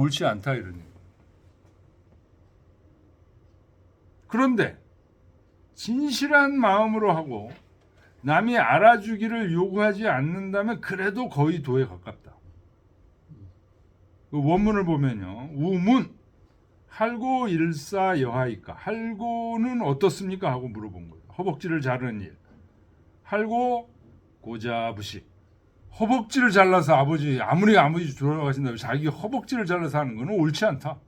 옳지 않다 이런 얘기. 그런데 진실한 마음으로 하고 남이 알아주기를 요구하지 않는다면 그래도 거의 도에 가깝다. 그 원문을 보면요. 우문 할고 일사 여하이까. 할고는 어떻습니까? 하고 물어본 거예요. 허벅지를 자르는 일. 할고 고자부시. 허벅지를 잘라서 아버지 돌아가신다면 자기 허벅지를 잘라서 하는 거는 옳지 않다.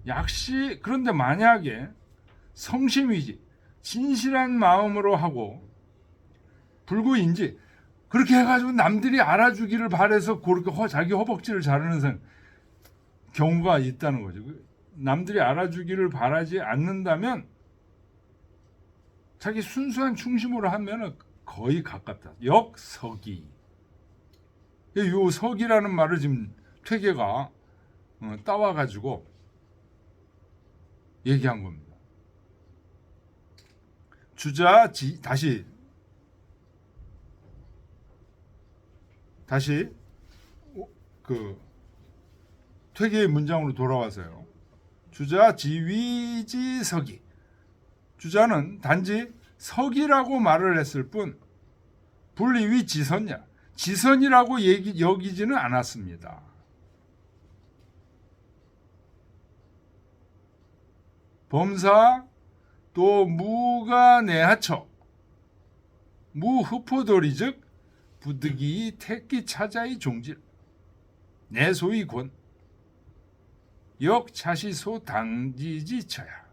약시 그런데 만약에 성심위지 진실한 마음으로 하고 불구인지 그렇게 해가지고 남들이 알아주기를 바래서 그렇게 자기 허벅지를 자르는 경우가 있다는 거죠. 남들이 알아주기를 바라지 않는다면 자기 순수한 충심으로 하면 거의 가깝다. 역서기. 이 서기라는 말을 지금 퇴계가 따와가지고 얘기한 겁니다. 다시 그 퇴계의 문장으로 돌아와서요. 주자 지위지서기. 주자는 단지 서기라고 말을 했을 뿐 불리위 지선이야. 지선이라고 여기지는 않았습니다. 범사 또 무가 내하처 무흡포도리 즉 부득이 택기 차자의 종질 내소의 권 역차시소 당지지처야.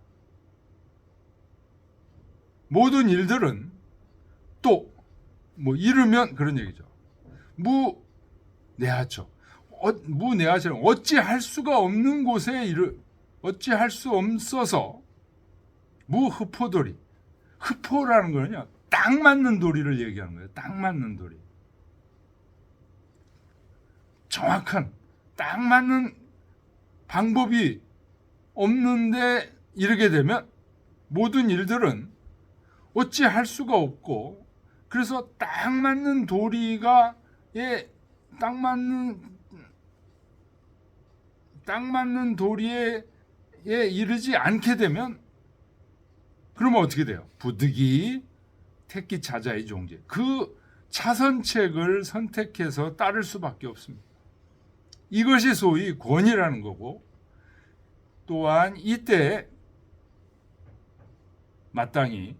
모든 일들은 또 이르면 그런 얘기죠. 무내하처 무내하처는 어찌할 수가 없는 곳에 어찌할 수 없어서 무흡포도리. 흡포라는 거는요. 딱 맞는 도리를 얘기하는 거예요. 딱 맞는 도리. 정확한 딱 맞는 방법이 없는데 이르게 되면 모든 일들은 어찌할 수가 없고 그래서 딱 맞는 도리가 딱 맞는 도리에 이르지 않게 되면 그러면 어떻게 돼요? 부득이 택기 차자의 종지. 그 차선책을 선택해서 따를 수밖에 없습니다. 이것이 소위 권이라는 거고 또한 이때 마땅히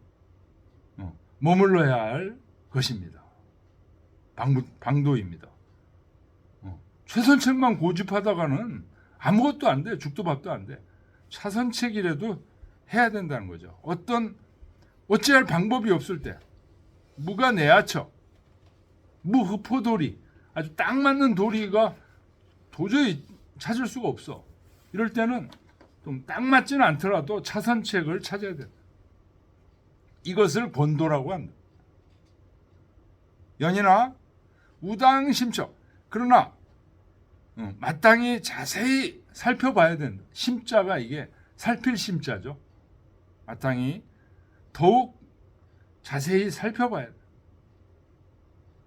머물러야 할 것입니다. 방도입니다. 최선책만 고집하다가는 아무것도 안 돼. 죽도 밥도 안 돼. 차선책이라도 해야 된다는 거죠. 어찌할 방법이 없을 때 무가 내하처 무흡포도리 아주 딱 맞는 도리가 도저히 찾을 수가 없어. 이럴 때는 좀 딱 맞지는 않더라도 차선책을 찾아야 돼. 이것을 권도라고 한다. 연이나 우당심처 그러나 마땅히 자세히 살펴봐야 된다. 심자가 이게 살필 심자죠. 마땅히 더욱 자세히 살펴봐야 돼.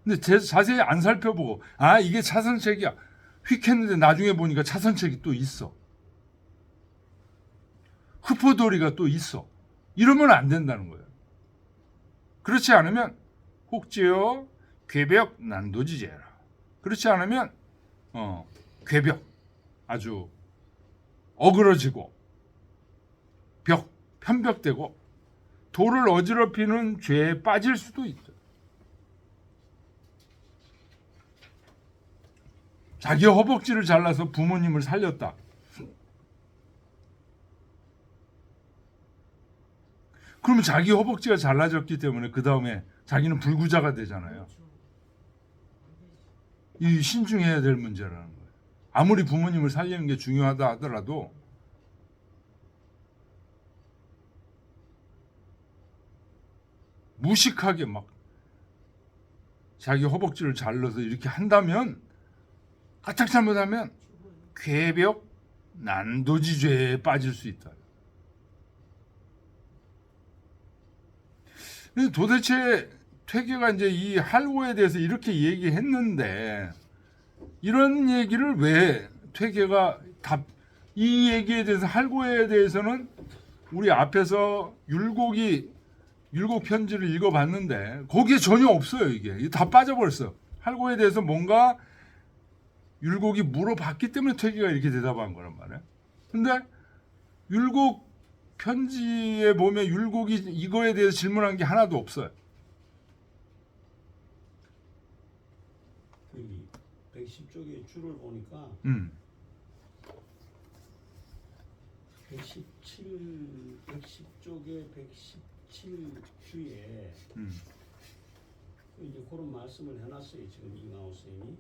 근데 자세히 안 살펴보고 이게 차선책이야. 휙 했는데 나중에 보니까 차선책이 또 있어. 흡포도리가 또 있어. 이러면 안 된다는 거예요. 그렇지 않으면 혹지요 궤벽 난도지제라. 그렇지 않으면 궤벽 아주 어그러지고 편벽되고 도를 어지럽히는 죄에 빠질 수도 있다. 자기 허벅지를 잘라서 부모님을 살렸다. 그러면 자기 허벅지가 잘라졌기 때문에 그 다음에 자기는 불구자가 되잖아요. 이 신중해야 될 문제라는 거예요. 아무리 부모님을 살리는 게 중요하다 하더라도 무식하게 막 자기 허벅지를 잘라서 이렇게 한다면 까딱 잘못하면 궤벽 난도지죄에 빠질 수 있다. 도대체 퇴계가 이제 이 할고에 대해서 이렇게 얘기했는데 이런 얘기를 왜 퇴계가 다 이 얘기에 대해서 할고에 대해서는 우리 앞에서 율곡 편지를 읽어봤는데 거기에 전혀 없어요. 이게 다 빠져버렸어요. 할고에 대해서 뭔가 율곡이 물어봤기 때문에 퇴계가 이렇게 대답한 거란 말이에요. 근데 율곡 편지에 보면 율곡이 이거에 대해서 질문한 게 하나도 없어요. 그 110쪽의 줄을 보니까 110쪽의 117주에 이제 그런 말씀을 해놨어요. 지금 이강호 선생님이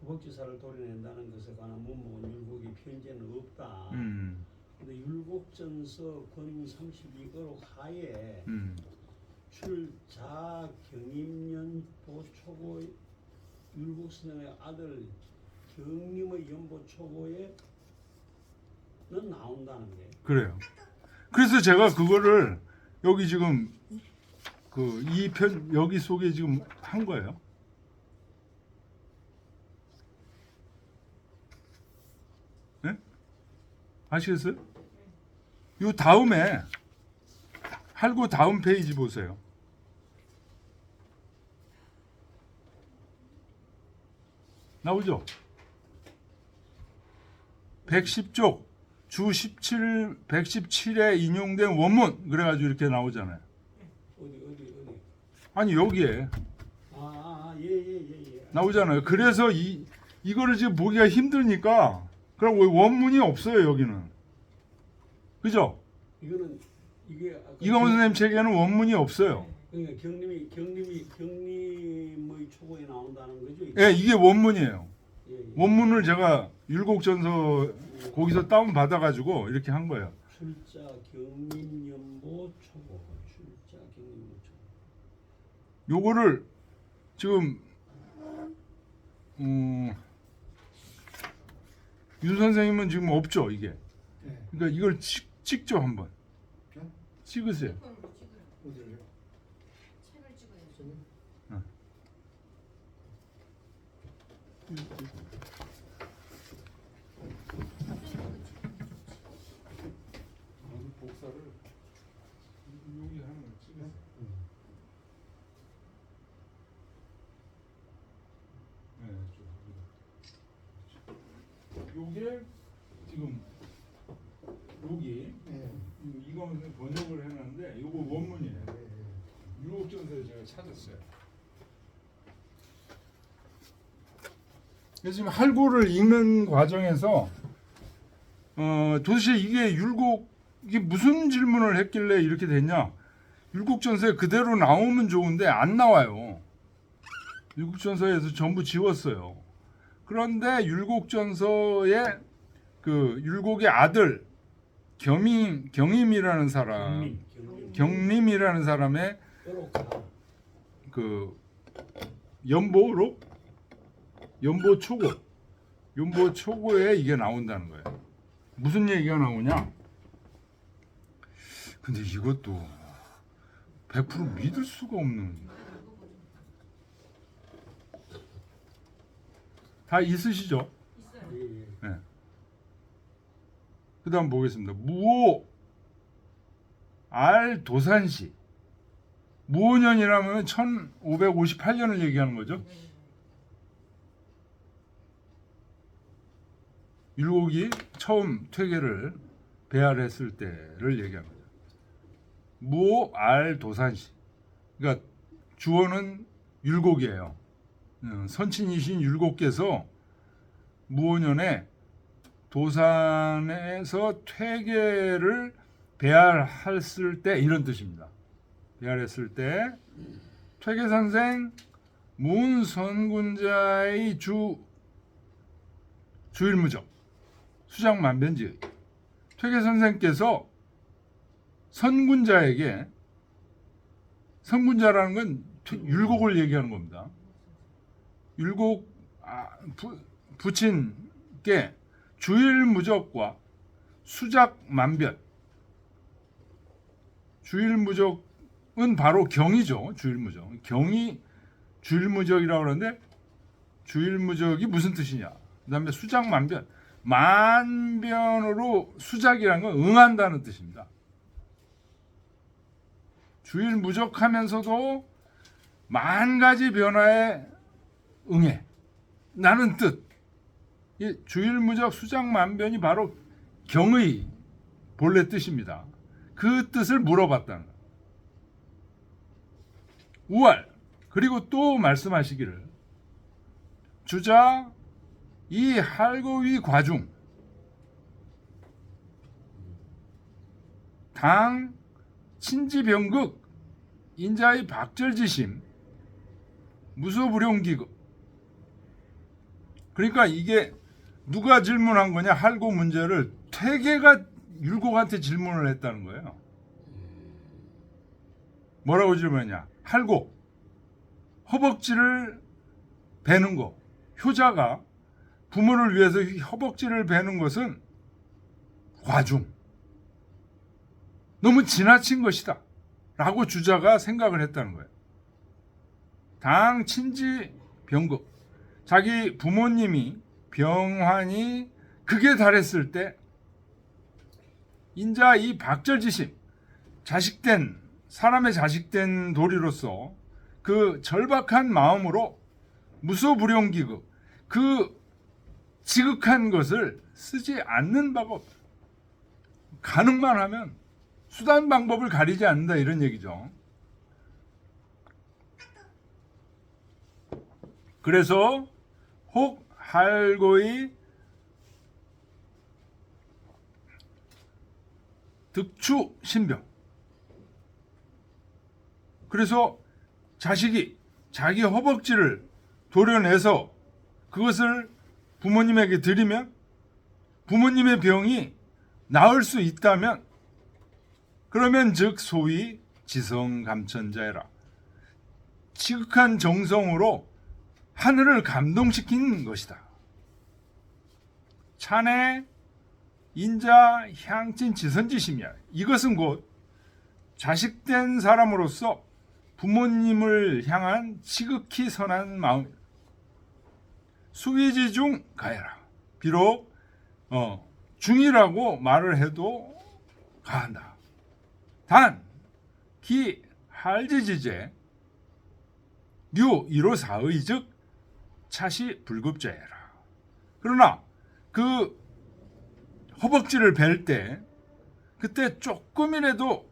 허벅지살을 도려낸다는 것에 관한 문목은 율곡의 편제는 없다. 근데 율곡전서 권위 32거 하에 출자 경임연보 초고 율곡 선생의 아들 경림의 연보 초고에는 나온다는 게. 그래요. 그래서 제가 그거를 여기 지금 그 이 편 여기 속에 지금 한 거예요. 네? 아시겠어요? 요 다음에 할고 다음 페이지 보세요. 나오죠? 110쪽 주 17, 117에 인용된 원문 그래가지고 이렇게 나오잖아요. 어디. 아니 여기에 예. 나오잖아요. 그래서 이거를 지금 보기가 힘드니까 그럼 원문이 없어요 여기는. 그죠? 이게 이강원 선생님 책에는 원문이 없어요. 그러니까 경림의 초고에 나온다는 거죠. 예, 이게 원문이에요. 예. 원문을 제가 율곡전서 거기서 다운 받아가지고 이렇게 한 거예요. 출자 경림연보 초고. 출자 경림연보 초고. 요거를 지금 윤 선생님은 지금 없죠 이게. 네. 그러니까 이걸 찍죠 한번. 찍으세요. 어디를요? 책을 찍어야죠. 저는 복사를 여기 하는 걸 찍으세요. 네, 요게 지금 여기 네. 이거는 번역을 해놨는데 요거 원문이에요. 율곡전서에 제가 찾았어요. 그래서 지금 할고를 읽는 과정에서 도대체 이게 이게 무슨 질문을 했길래 이렇게 됐냐? 율곡전서에 그대로 나오면 좋은데 안 나와요. 율곡전서에서 전부 지웠어요. 그런데 율곡전서에 그 율곡의 아들 경임이라는 사람, 경림이라는 사람의 그 연보 초고에 이게 나온다는 거예요. 무슨 얘기가 나오냐? 근데 이것도 100% 믿을 수가 없는. 다 있으시죠? 있어요. 네. 그 다음 보겠습니다. 무오 알 도산시. 무오년이라면 1558년을 얘기하는 거죠. 율곡이 처음 퇴계를 배할했을 때를 얘기하는 거죠. 무오 알 도산시. 그러니까 주어는 율곡이에요. 선친이신 율곡께서 무오년에 도산에서 퇴계를 배할했을 때 이런 뜻입니다. 배할했을 때 퇴계선생 문선군자의 주일무적 수장만변지 퇴계선생께서 선군자에게 선군자라는 건 율곡을 얘기하는 겁니다. 율곡 부친께 주일무적과 수작만변 주일무적은 바로 경이죠. 주일무적 경이 주일무적이라고 하는데 주일무적이 무슨 뜻이냐 그다음에 수작만변. 만변으로 수작이라는 건 응한다는 뜻입니다. 주일무적하면서도 만 가지 변화에 응해. 나는 뜻. 이 주일무적 수작만변이 바로 경의 본래 뜻입니다. 그 뜻을 물어봤다는 거예요. 우알. 그리고 또 말씀하시기를 주자 이 할고위 과중 당 친지병극 인자의 박절지심 무소불용기급. 그러니까 이게 누가 질문한 거냐? 할고 문제를 퇴계가 율곡한테 질문을 했다는 거예요. 뭐라고 질문했냐? 할고 허벅지를 베는 거. 효자가 부모를 위해서 허벅지를 베는 것은 과중. 너무 지나친 것이다. 라고 주자가 생각을 했다는 거예요. 당 친지 병극. 자기 부모님이 병환이 극에 달했을 때 인자 이 박절지심 자식된 사람의 자식된 도리로서 그 절박한 마음으로 무소불용기급 그 지극한 것을 쓰지 않는 바가 없다. 가능만 하면 수단 방법을 가리지 않는다 이런 얘기죠. 그래서 혹 할고의 득추 신병. 그래서 자식이 자기 허벅지를 도려내서 그것을 부모님에게 드리면 부모님의 병이 나을 수 있다면 그러면 즉 소위 지성감천자애라. 지극한 정성으로 하늘을 감동시키는 것이다. 찬의 인자 향진 지선지심이야. 이것은 곧 자식된 사람으로서 부모님을 향한 지극히 선한 마음. 수위지 중 가해라. 비록 중이라고 말을 해도 가한다. 단, 기 할지지제 류 이로사의 즉 차시 불급자해라. 그러나 그 허벅지를 벨 때 그때 조금이라도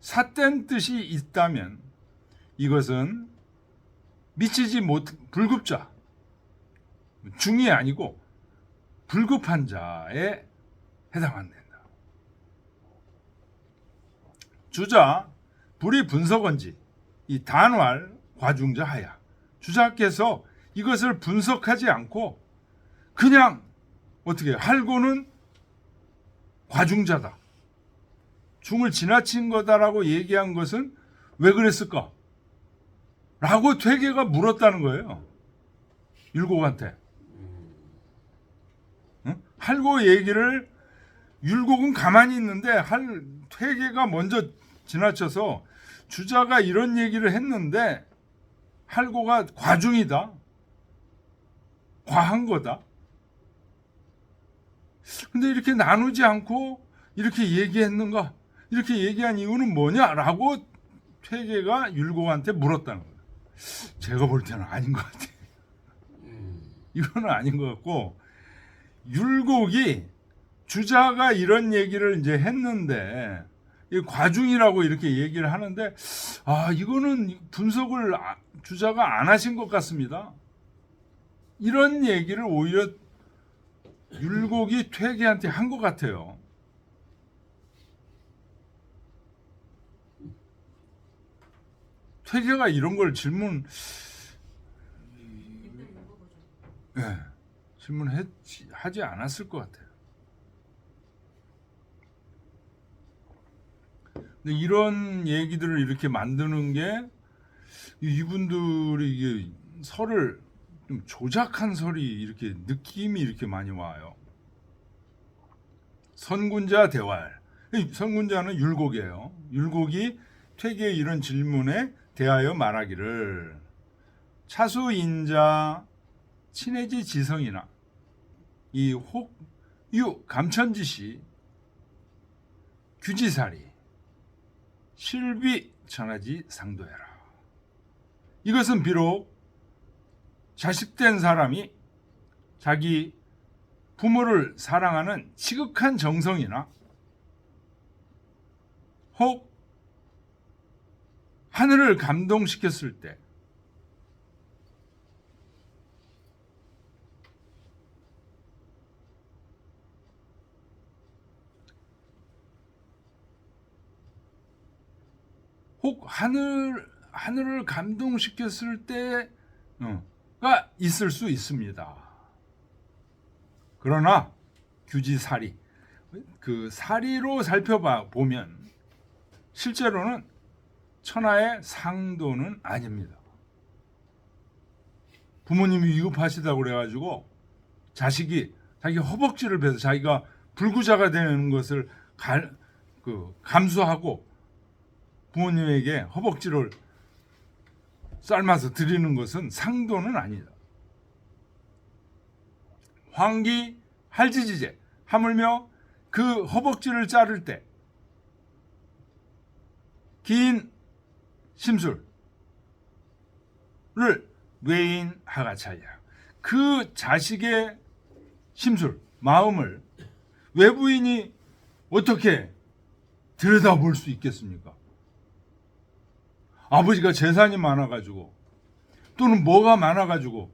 삿된 뜻이 있다면 이것은 미치지 못 불급자 중이 아니고 불급한 자에 해당한다. 주자 불이 분석언지 이 단왈 과중자 하야. 주자께서 이것을 분석하지 않고 그냥 어떻게 할고는 과중자다. 중을 지나친 거다라고 얘기한 것은 왜 그랬을까? 라고 퇴계가 물었다는 거예요. 율곡한테. 응? 할고 얘기를 율곡은 가만히 있는데 퇴계가 먼저 지나쳐서 주자가 이런 얘기를 했는데 할고가 과중이다. 과한 거다. 근데 이렇게 나누지 않고 이렇게 얘기했는가? 이렇게 얘기한 이유는 뭐냐라고 퇴계가 율곡한테 물었다는 거예요. 제가 볼 때는 아닌 것 같아요. 이거는 아닌 것 같고 율곡이 주자가 이런 얘기를 이제 했는데 과중이라고 이렇게 얘기를 하는데 이거는 분석을 주자가 안 하신 것 같습니다. 이런 얘기를 오히려 율곡이 퇴계한테 한 것 같아요. 퇴계가 이런 걸 질문하지 않았을 것 같아요. 근데 이런 얘기들을 이렇게 만드는 게 이분들이 이게 설을 좀 조작한 설이 이렇게 느낌이 이렇게 많이 와요. 선군자 대활. 선군자는 율곡이에요. 율곡이 퇴계의 이런 질문에 대하여 말하기를 차수인자 친해지 지성이나 이 혹유 감천지시 규지살이 실비 천하지 상도해라. 이것은 비록 자식된 사람이 자기 부모를 사랑하는 지극한 정성이나 혹 하늘을 감동시켰을 때 혹 하늘을 감동시켰을 때가 있을 수 있습니다. 그러나 규지사리 그 사리로 살펴보면 실제로는 천하의 상도는 아닙니다. 부모님이 위급하시다고 그래가지고 자식이 자기 허벅지를 베서 자기가 불구자가 되는 것을 감수하고 부모님에게 허벅지를 삶아서 드리는 것은 상도는 아니다. 황기 할지지제 하물며 그 허벅지를 자를 때 긴 심술을 외인 하가차야. 그 자식의 심술, 마음을 외부인이 어떻게 들여다볼 수 있겠습니까? 아버지가 재산이 많아가지고 또는 뭐가 많아가지고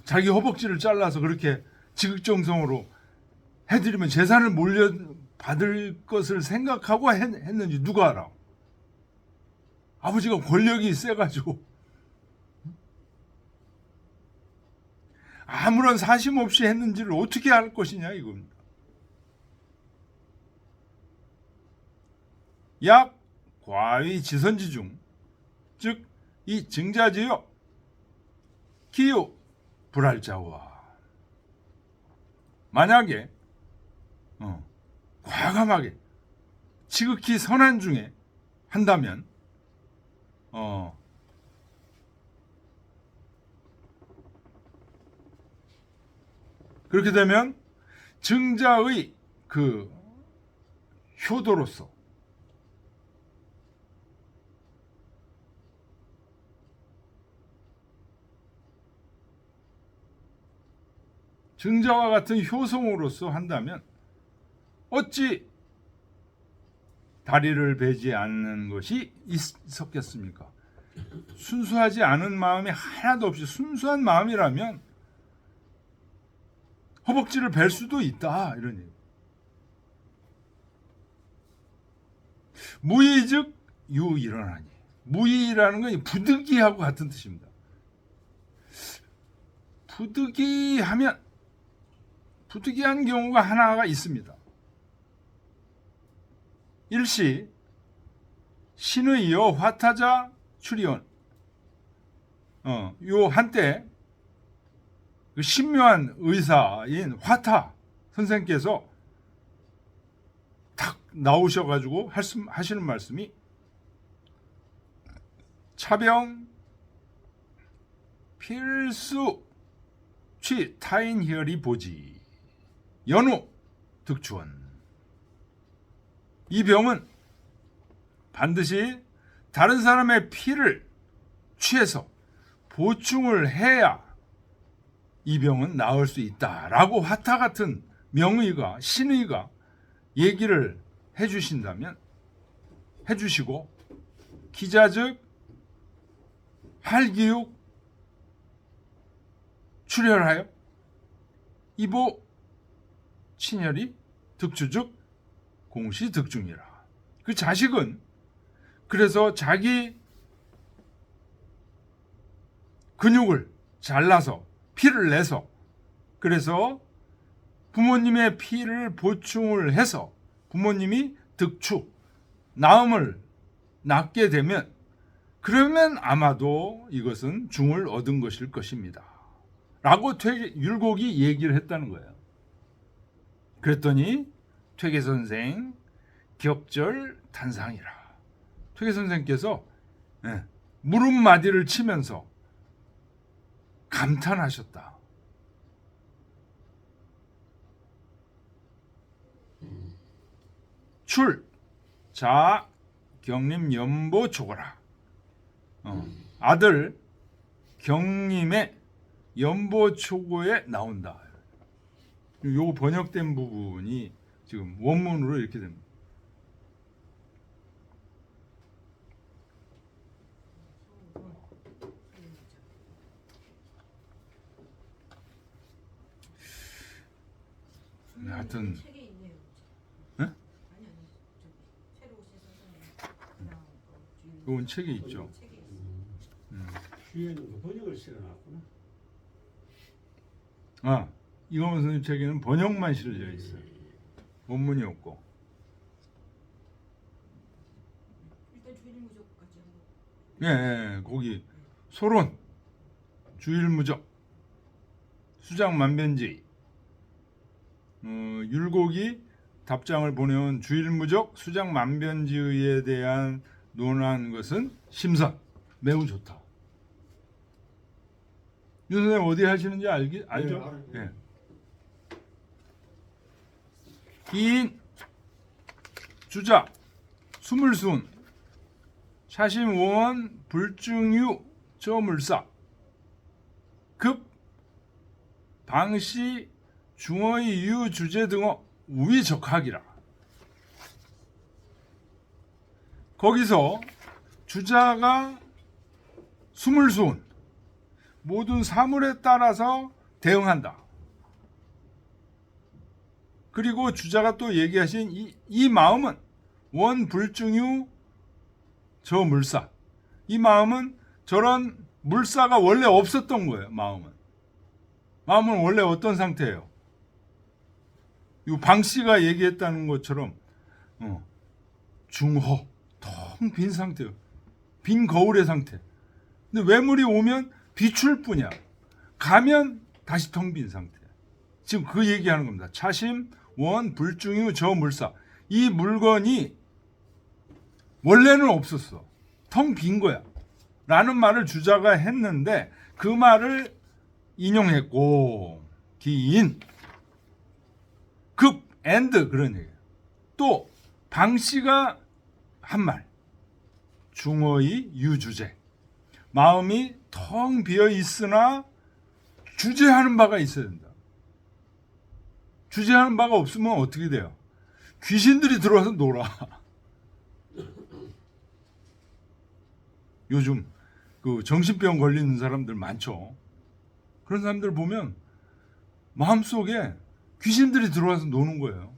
자기 허벅지를 잘라서 그렇게 지극정성으로 해드리면 재산을 물려받을 것을 생각하고 했는지 누가 알아? 아버지가 권력이 세가지고 아무런 사심 없이 했는지를 어떻게 알 것이냐 이겁니다. 약 과위 지선지 중 즉 이 증자지요 기요 불할자와 만약에 과감하게 지극히 선한 중에 한다면 그렇게 되면 증자의 그 효도로서 증자와 같은 효성으로서 한다면 어찌 다리를 베지 않는 것이 있었겠습니까? 순수하지 않은 마음이 하나도 없이 순수한 마음이라면 허벅지를 벨 수도 있다 이런 얘기. 무의 즉 유 일어나니. 무의라는 건 부득이하고 같은 뜻입니다. 부득이한 경우가 하나가 있습니다. 일시 신의 여 화타자 출이온 요 한때 그 신묘한 의사인 화타 선생께서 탁 나오셔가지고 하시는 말씀이 차병 필수 취 타인혈이 보지 연우 득주원. 이 병은 반드시 다른 사람의 피를 취해서 보충을 해야 이 병은 나을 수 있다라고 화타 같은 명의가 신의가 얘기를 해주신다면 해주시고 기자즉 할기육 출혈하여 이보 친혈이 득주즉 공시 득중이라. 그 자식은 그래서 자기 근육을 잘라서 피를 내서 그래서 부모님의 피를 보충을 해서 부모님이 득추 나음을 낳게 되면 그러면 아마도 이것은 중을 얻은 것일 것입니다. 라고 율곡이 얘기를 했다는 거예요. 그랬더니 퇴계 선생 격절 탄상이라. 퇴계 선생께서 무릎마디를 치면서 감탄하셨다. 출. 자 경림 연보 초거라. 아들 경림의 연보 초고에 나온다. 요거 번역된 부분이 지금 원문으로 이렇게 됩니다. 하여튼 책에 있네요. 네? 아니 새로 오신 선생님 그냥 요건 책에 있죠. 책에 있어요. 뒤에는 그 번역을 실어놨구나. 아, 이광원 선생님 책에는 번역만 실려져 있어요. 원문이 없고. 일단 주일무적까지 한번. 예, 거기 소론, 주일무적, 수장만변제의, 율곡이 답장을 보내온 주일무적, 수장만변제의에 대한 논한 것은 심선, 매우 좋다. 윤 선생님 어디 하시는지 알죠? 네, 예. 기인, 주자, 수물순, 사심원, 불중유, 저물사, 급, 방시, 중어의 유, 주제 등어 우위적학이라. 거기서 주자가 수물순, 모든 사물에 따라서 대응한다. 그리고 주자가 또 얘기하신 이 마음은 원불중유 저 물사. 이 마음은 저런 물사가 원래 없었던 거예요. 마음은 원래 어떤 상태예요? 이 방씨가 얘기했다는 것처럼 중허, 텅 빈 상태예요. 빈 거울의 상태. 근데 외물이 오면 비출 뿐이야. 가면 다시 텅 빈 상태. 지금 그 얘기하는 겁니다. 차심, 원, 불중유, 저 물사. 이 물건이 원래는 없었어. 텅 빈 거야. 라는 말을 주자가 했는데 그 말을 인용했고 기인, 급, 앤드 그런 얘기예요. 또 방씨가 한 말. 중어의 유주제. 마음이 텅 비어 있으나 주제하는 바가 있어야 된다. 주제하는 바가 없으면 어떻게 돼요? 귀신들이 들어와서 놀아. 요즘 그 정신병 걸리는 사람들 많죠. 그런 사람들 보면 마음속에 귀신들이 들어와서 노는 거예요.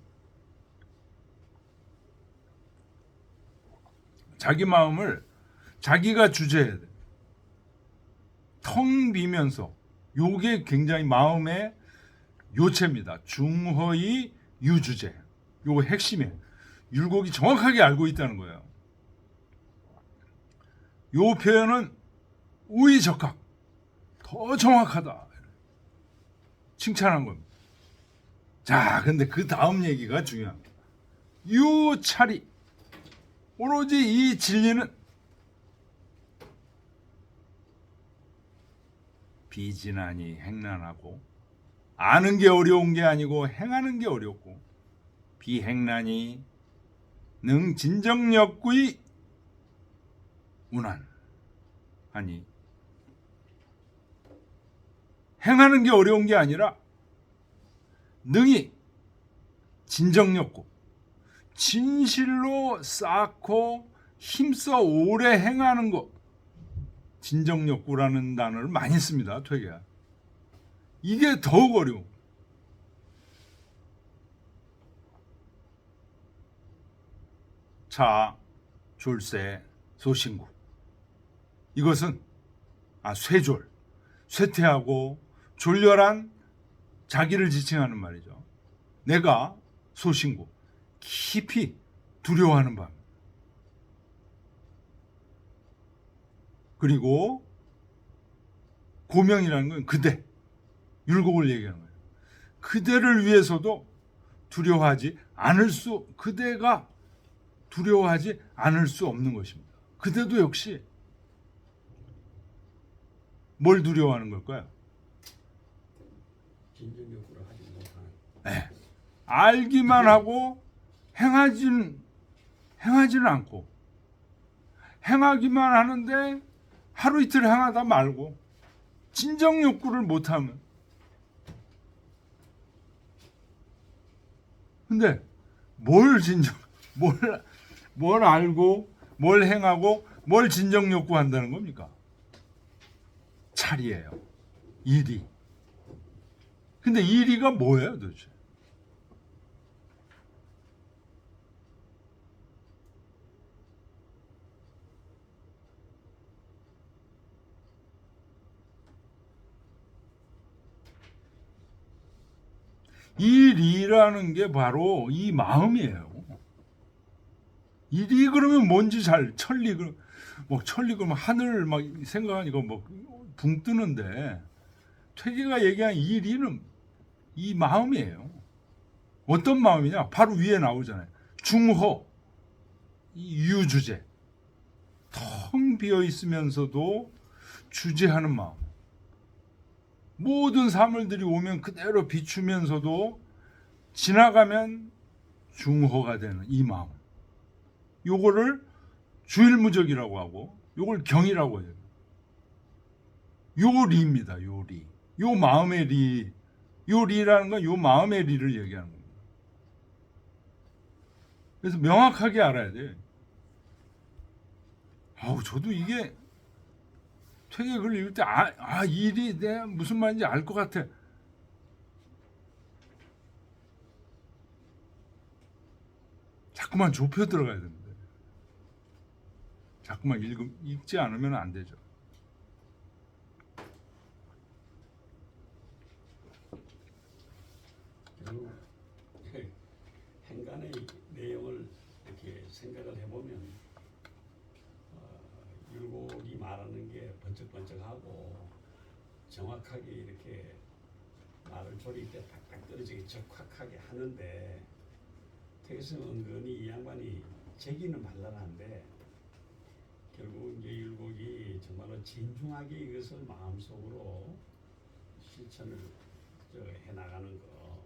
자기 마음을 자기가 주제해야 돼. 텅 비면서 요게 굉장히 마음의 요체입니다. 중허의 유주제. 요거 핵심이에요. 율곡이 정확하게 알고 있다는 거예요. 요 표현은 우위적학. 더 정확하다. 칭찬한 겁니다. 자, 근데 그 다음 얘기가 중요합니다. 유찰이. 오로지 이 진리는 비진하니 행난하고 아는 게 어려운 게 아니고 행하는 게 어렵고 비행난이 능 진정역구이 운한하니 행하는 게 어려운 게 아니라 능히 진정역구 진실로 쌓고 힘써 오래 행하는 것 진정역구라는 단어를 많이 씁니다. 퇴계야. 이게 더욱 어려워. 자, 졸세, 소신구. 이것은 쇠졸, 쇠퇴하고 졸렬한 자기를 지칭하는 말이죠. 내가 소신구, 깊이 두려워하는 바. 그리고 고명이라는 건 그대, 율곡을 얘기하는 거예요. 그대를 위해서도 두려워하지 않을 수, 그대가 두려워하지 않을 수 없는 것입니다. 그대도 역시 뭘 두려워하는 걸까요? 진정역구를 하지 못하는. 네. 알기만 하고 행하지는 행하지는 않고 행하기만 하는데 하루 이틀 행하다 말고 진정 욕구를 못하면 근데 뭘 알고 뭘 행하고 뭘 진정 욕구한다는 겁니까? 차리예요. 일이. 근데 일이가 뭐예요, 도대체? 일이라는 게 바로 이 마음이에요. 일이 그러면 뭔지 천리 그러면 하늘 막 생각하니까 뭐 붕 뜨는데 퇴계가 얘기한 일이는 이 마음이에요. 어떤 마음이냐? 바로 위에 나오잖아요. 중호, 이 유주제, 텅 비어 있으면서도 주제하는 마음. 모든 사물들이 오면 그대로 비추면서도 지나가면 중호가 되는 이 마음. 요거를 주일무적이라고 하고 요걸 경이라고 해요. 요 리입니다. 요 리. 요 마음의 리. 요 리라는 건 요 마음의 리를 얘기하는 겁니다. 그래서 명확하게 알아야 돼요. 저도 이게 퇴계 글 읽을 때 일이 내가 무슨 말인지 알 것 같아. 자꾸만 좁혀 들어가야 됩니다. 자꾸만 읽지 않으면 안 되죠. 결국 행간의 내용을 이렇게 생각을 해보면 율곡이 말하는 게 번쩍번쩍하고 정확하게 이렇게 말을 조릴 때 딱딱 떨어지게 적확하게 하는데 퇴계성 은근히 이 양반이 제기는 발랄한데 결국 이제 율곡이 정말로 진중하게 이것을 마음속으로 실천을 해나가는 거,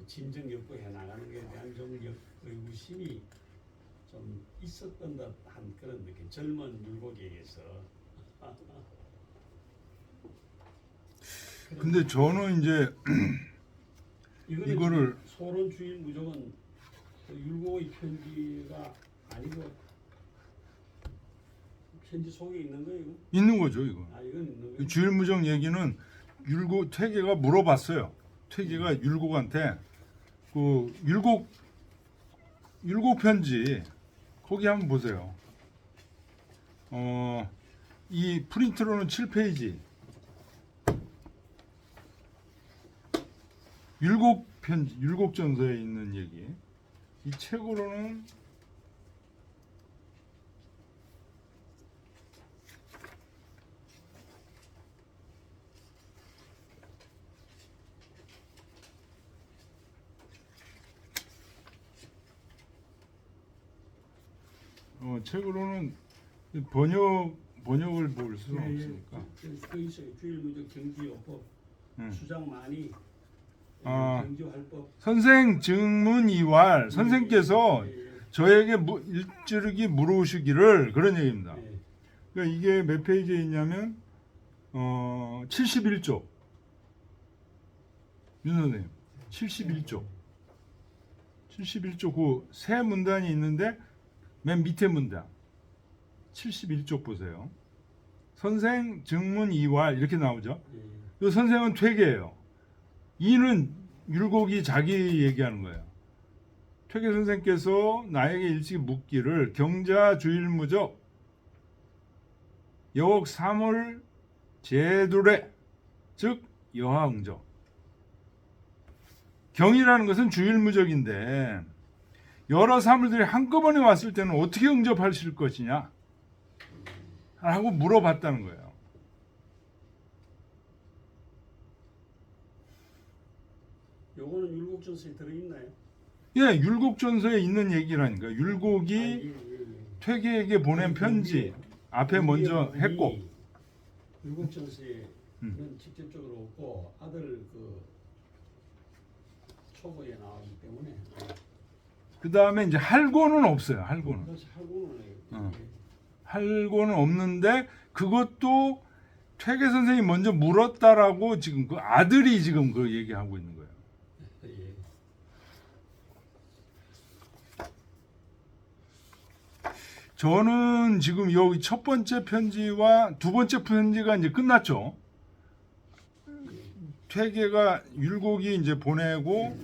진정 욕구 해나가는 것에 대한 좀 의구심이 좀 있었던 듯한 그런 느낌. 젊은 율곡에 의해서. 근데 저는 이제 이거를 소론 주일 무조건 율곡의 편지가 아니고 편지 속에 있는 거예요. 이거? 있는 거죠, 이거. 이건 있는 거예요. 주일무정 얘기는 퇴계가 물어봤어요. 퇴계가 율곡한테 그 율곡 편지 거기 한번 보세요. 이 프린트로는 7페이지. 율곡 편지, 율곡전서에 있는 얘기. 이 책으로는 책으로는 번역을 볼 수는 없으니까. 그 있어요. 주일무적 경지요법 수장 많이 경지활법. 선생 증문 이왈 선생께서 저에게 일찌르기 물으시기를 그런 얘기입니다. 그러니까 이게 몇 페이지에 있냐면 71쪽. 윤 선생님 71쪽. 71쪽 그 세 문단이 있는데 맨 밑에 문단 71쪽 보세요. 선생 증문 이왈 이렇게 나오죠. 이 선생은 퇴계예요. 이는 율곡이 자기 얘기하는 거예요. 퇴계 선생께서 나에게 일찍 묻기를 경자 주일무적 여옥 삼월 제도래 즉 여하응적. 경이라는 것은 주일무적인데 여러 사물들이 한꺼번에 왔을 때는 어떻게 응접하실 것이냐 하고 물어봤다는 거예요. 요거는 율곡전서에 들어있나요? 예, 율곡전서에 있는 얘기라니까. 율곡이 퇴계에게 보낸 편지 앞에 먼저 했고 율곡전서에는 직접적으로 없고 아들 그 초고에 나오기 때문에 그 다음에 이제 할고는 없어요. 할고는. 그래서 하고는 해요. 어. 할고는 없는데 그것도 퇴계 선생이 먼저 물었다라고 지금 그 아들이 지금 그 얘기하고 있는 거예요. 예. 저는 지금 여기 첫 번째 편지와 두 번째 편지가 이제 끝났죠. 퇴계가 율곡이 이제 보내고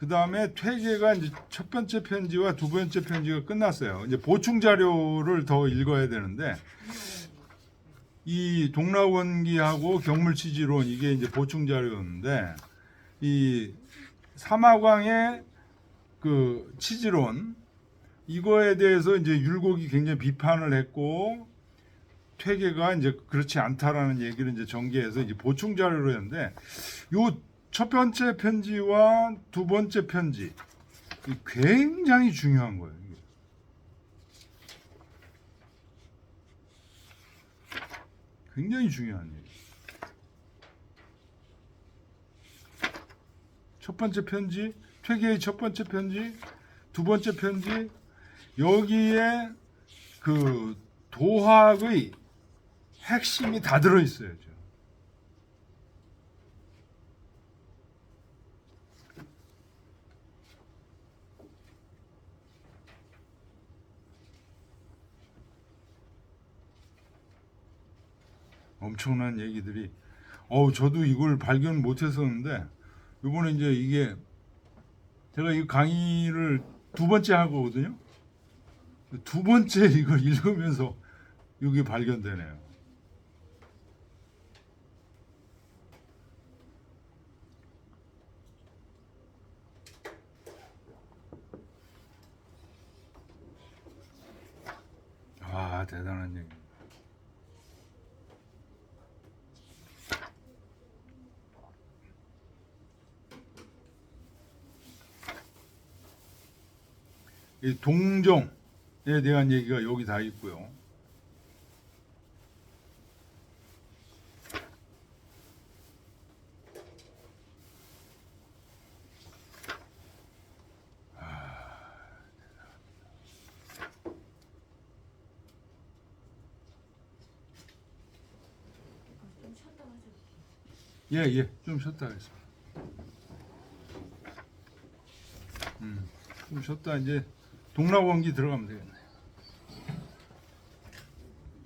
그 다음에 퇴계가 이제 첫 번째 편지와 두 번째 편지가 끝났어요. 이제 보충 자료를 더 읽어야 되는데 이 동락원기하고 경물치지론 이게 이제 보충 자료였는데 이 사마광의 그 치지론 이거에 대해서 이제 율곡이 굉장히 비판을 했고 퇴계가 이제 그렇지 않다라는 얘기를 이제 전개해서 이제 보충 자료로 했는데 요 첫 번째 편지와 두 번째 편지 굉장히 중요한 거예요. 이게. 굉장히 중요한 얘기. 첫 번째 편지, 퇴계의 첫 번째 편지, 두 번째 편지 여기에 그 도학의 핵심이 다 들어 있어요. 엄청난 얘기들이. 저도 이걸 발견 못했었는데 이번에 이제 이게 제가 이 강의를 두 번째 할 거거든요. 두 번째 이걸 읽으면서 이게 발견되네요. 아, 대단한 얘기. 이 동정에 대한 얘기가 여기 다 있고요. 좀 쉬었다 가죠. 예, 좀 쉬었다 하겠습니다. 좀 쉬었다 이제 동락원기 들어가면 되겠네.